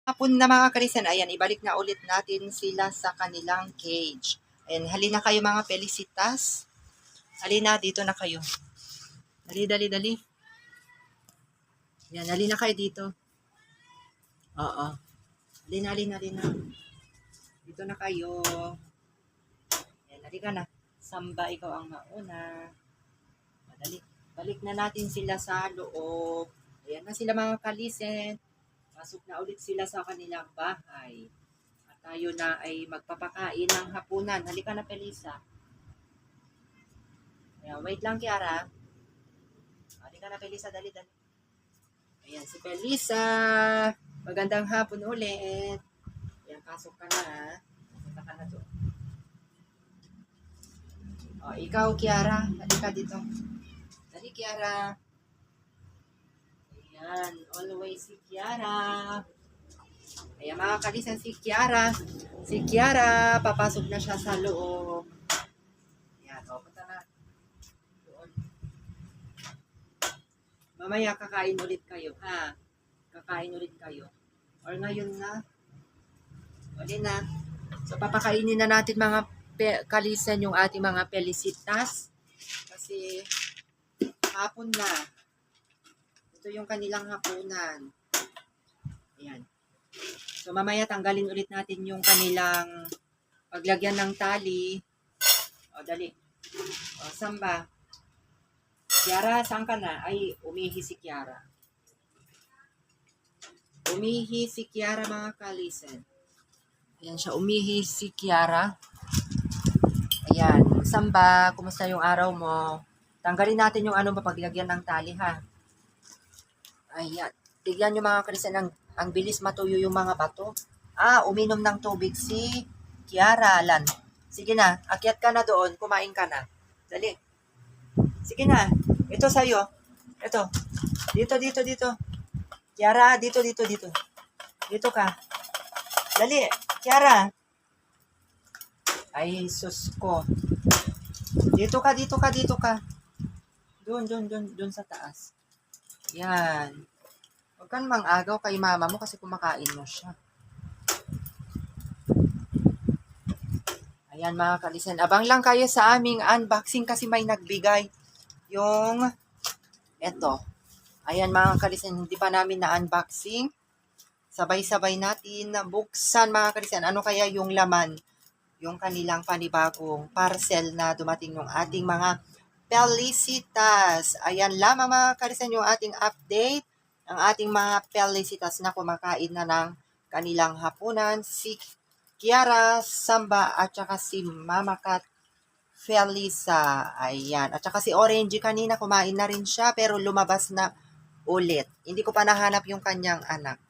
Hapon na mga karisan, ayan, ibalik na ulit natin sila sa kanilang cage. Ayan, halina kayo mga Felicitas. Halina, dito na kayo. Dali, dali, dali. Ayan, halina kayo dito. Oo. Halina, halina, halina. Dito na kayo. Ayan, halika na. Samba, ikaw ang mauna. Madali. Balik na natin sila sa loob. Ayan na sila mga kalisen. Pasok na ulit sila sa kanilang bahay. At tayo na ay magpapakain ng hapunan. Halika na, Felisa. Ayan, wait lang, Kiara. Halika na, Felisa. Dali, dali. Ayan, si Felisa. Magandang hapon ulit. Ayan, pasok ka na. Pasok ka na doon. O, ikaw, Kiara. Halika dito. Dali, Kiara. Ayan, always si Kiara. Ayan mga kalisan, si Kiara. Si Kiara, papasok na siya sa loob. Ayan, o, punta na. Doon. Mamaya kakain ulit kayo, ha? Kakain ulit kayo. Or ngayon na. Uli na. So, papakainin na natin mga kalisan yung ating mga Felicitas. Kasi, hapon na. Ito yung kanilang hapunan. Ayan. So, mamaya tanggalin ulit natin yung kanilang paglagyan ng tali. O, dali. O, samba. Kiara, saan ka na? Ay, umihi si Kiara. Umihi si Kiara mga kalisen. Ayan siya, umihi si Kiara. Ayan. Samba, kumusta yung araw mo? Tanggalin natin yung paglagyan ng tali, ha? Ayan. Tignan nyo mga kalisen, ang bilis matuyo yung mga bato. Uminom ng tubig si Kiara, Alan. Sige na, akyat ka na doon, kumain ka na. Dali. Sige na, ito sa'yo. Ito. Dito, dito, dito. Kiara, dito, dito, dito. Dito ka. Dali, Kiara. Ay, sus ko. Dito ka, dito ka, dito ka. Doon sa taas. Yan. Huwag kang mang-agaw kay mama mo kasi kumakain mo siya. Ayan mga kalisen. Abang lang kayo sa aming unboxing kasi may nagbigay yung eto. Ayan mga kalisen. Hindi pa namin na-unboxing. Sabay-sabay natin na buksan mga kalisen. Ano kaya yung laman? Yung kanilang panibagong parcel na dumating ng ating mga Felicitas. Ayan lamang mga kalisen yung ating update. Ang ating mga Felicitas na kumakain na ng kanilang hapunan. Si Kiara, Samba, at saka si Mama Cat Felisa. Ayan. At saka si Orange kanina kumain na rin siya pero lumabas na ulit. Hindi ko pa nahanap yung kanyang anak.